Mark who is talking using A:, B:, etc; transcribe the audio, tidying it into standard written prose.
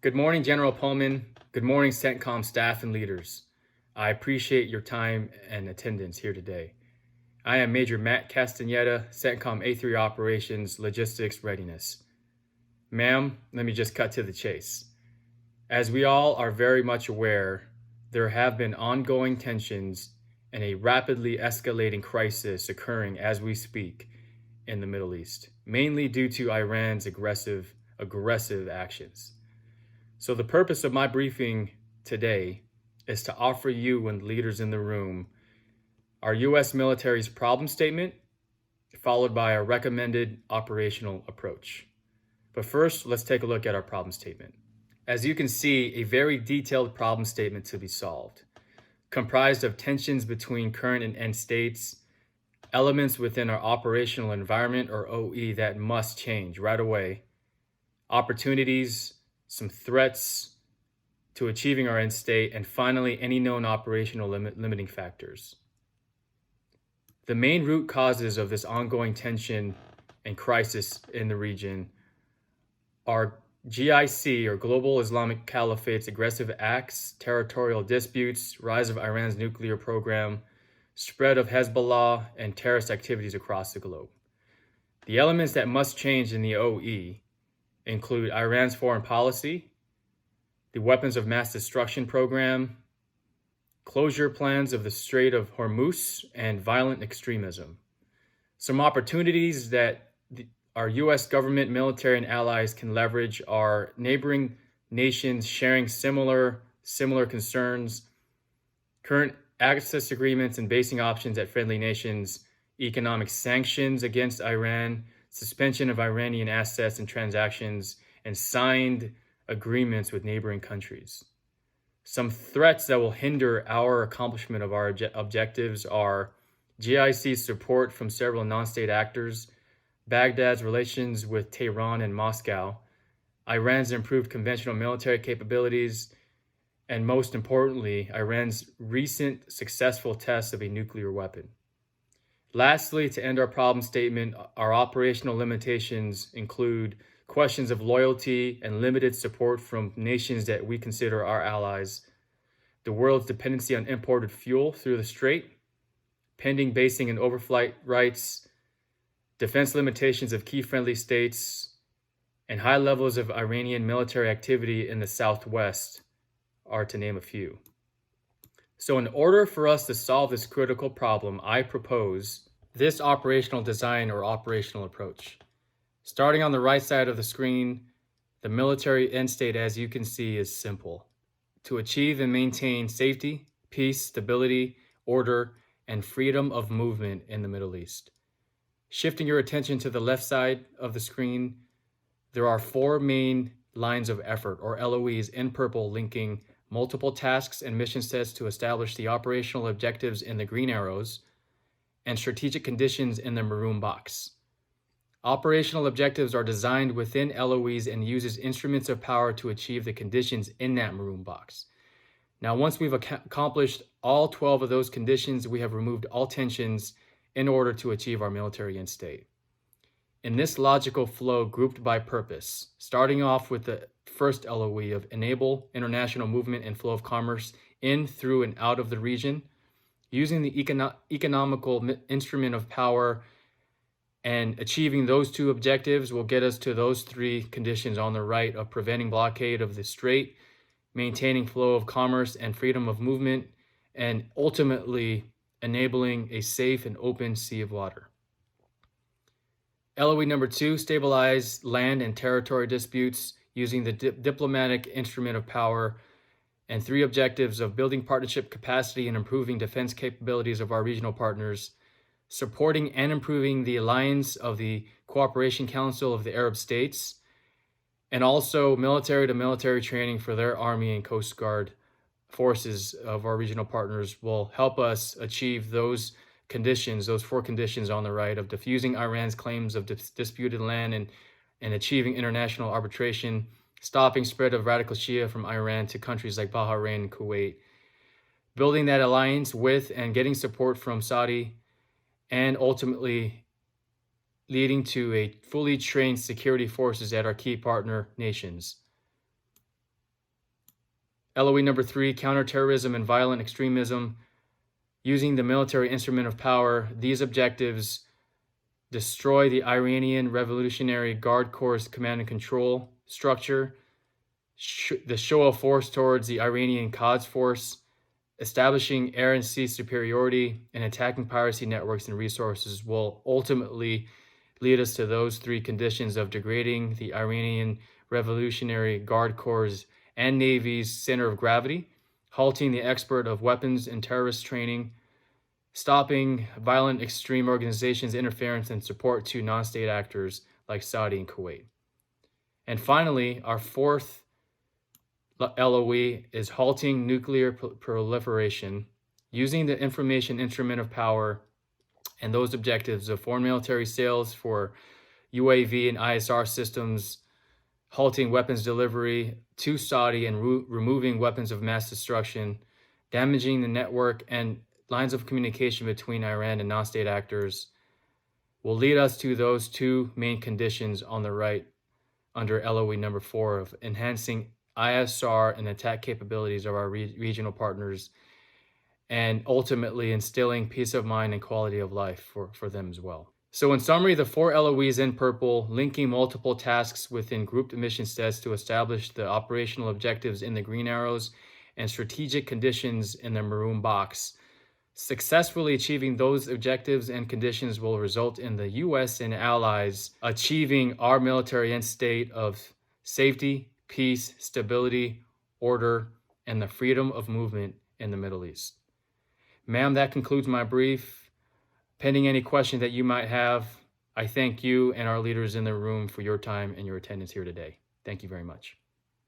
A: Good morning, General Pullman. Good morning, CENTCOM staff and leaders. I appreciate your time and attendance here today. I am Major Matt Castaneda, CENTCOM A3 Operations Logistics Readiness. Ma'am, let me just cut to the chase. As we all are very much aware, there have been ongoing tensions and a rapidly escalating crisis occurring as we speak in the Middle East, mainly due to Iran's aggressive actions. So the purpose of my briefing today is to offer you and leaders in the room our U.S. military's problem statement, followed by a recommended operational approach. But first, let's take a look at our problem statement. As you can see, a very detailed problem statement to be solved, comprised of tensions between current and end states, elements within our operational environment or OE that must change right away, opportunities, some threats to achieving our end state, and finally, any known operational limiting factors. The main root causes of this ongoing tension and crisis in the region are GIC, or Global Islamic Caliphate's aggressive acts, territorial disputes, rise of Iran's nuclear program, spread of Hezbollah, and terrorist activities across the globe. The elements that must change in the OE include Iran's foreign policy, the weapons of mass destruction program, closure plans of the Strait of Hormuz, and violent extremism. Some opportunities that our U.S. government, military, and allies can leverage are neighboring nations sharing similar concerns, current access agreements and basing options at friendly nations, economic sanctions against Iran, suspension of Iranian assets and transactions, and signed agreements with neighboring countries. Some threats that will hinder our accomplishment of our objectives are GIC's support from several non-state actors, Baghdad's relations with Tehran and Moscow, Iran's improved conventional military capabilities, and most importantly, Iran's recent successful tests of a nuclear weapon. Lastly, to end our problem statement, our operational limitations include questions of loyalty and limited support from nations that we consider our allies, the world's dependency on imported fuel through the Strait, pending basing and overflight rights, defense limitations of key friendly states, and high levels of Iranian military activity in the southwest are to name a few. So in order for us to solve this critical problem, I propose this operational design or operational approach. Starting on the right side of the screen, the military end state, as you can see, is simple: to achieve and maintain safety, peace, stability, order, and freedom of movement in the Middle East. Shifting your attention to the left side of the screen, there are 4 main lines of effort, or LOEs, in purple, linking multiple tasks and mission sets to establish the operational objectives in the green arrows, and strategic conditions in the maroon box. Operational objectives are designed within LOEs and uses instruments of power to achieve the conditions in that maroon box. Now, once we've accomplished all 12 of those conditions, we have removed all tensions in order to achieve our military end state. In this logical flow grouped by purpose, starting off with the first LOE of enable international movement and flow of commerce in, through, and out of the region, using the economical instrument of power and achieving those 2 objectives will get us to those 3 conditions on the right of preventing blockade of the Strait, maintaining flow of commerce and freedom of movement, and ultimately enabling a safe and open sea of water. LOE number 2, stabilize land and territory disputes using the diplomatic instrument of power, and 3 objectives of building partnership capacity and improving defense capabilities of our regional partners, supporting and improving the alliance of the Cooperation Council of the Arab States, and also military to military training for their Army and Coast Guard forces of our regional partners will help us achieve those conditions, those 4 conditions on the right, of diffusing Iran's claims of disputed land and achieving international arbitration, stopping spread of radical Shia from Iran to countries like Bahrain and Kuwait, building that alliance with and getting support from Saudi, and ultimately leading to a fully trained security forces at our key partner nations. LOE number 3, counterterrorism and violent extremism. Using the military instrument of power, these objectives destroy the Iranian Revolutionary Guard Corps command and control structure, the show of force towards the Iranian Quds Force, establishing air and sea superiority, and attacking piracy networks and resources will ultimately lead us to those 3 conditions of degrading the Iranian Revolutionary Guard Corps and Navy's center of gravity, halting the export of weapons and terrorist training, stopping violent extreme organizations' interference and support to non-state actors like Saudi and Kuwait. And finally, our 4th LOE is halting nuclear proliferation, using the information instrument of power and those objectives of foreign military sales for UAV and ISR systems, halting weapons delivery to Saudi and removing weapons of mass destruction, damaging the network and lines of communication between Iran and non-state actors, will lead us to those 2 main conditions on the right under LOE number 4 of enhancing ISR and attack capabilities of our regional partners, and ultimately instilling peace of mind and quality of life for them as well. So in summary, the 4 LOEs in purple, linking multiple tasks within grouped mission sets to establish the operational objectives in the green arrows and strategic conditions in the maroon box. Successfully achieving those objectives and conditions will result in the U.S. and allies achieving our military end state of safety, peace, stability, order, and the freedom of movement in the Middle East. Ma'am, that concludes my brief. Pending any question that you might have, I thank you and our leaders in the room for your time and your attendance here today. Thank you very much.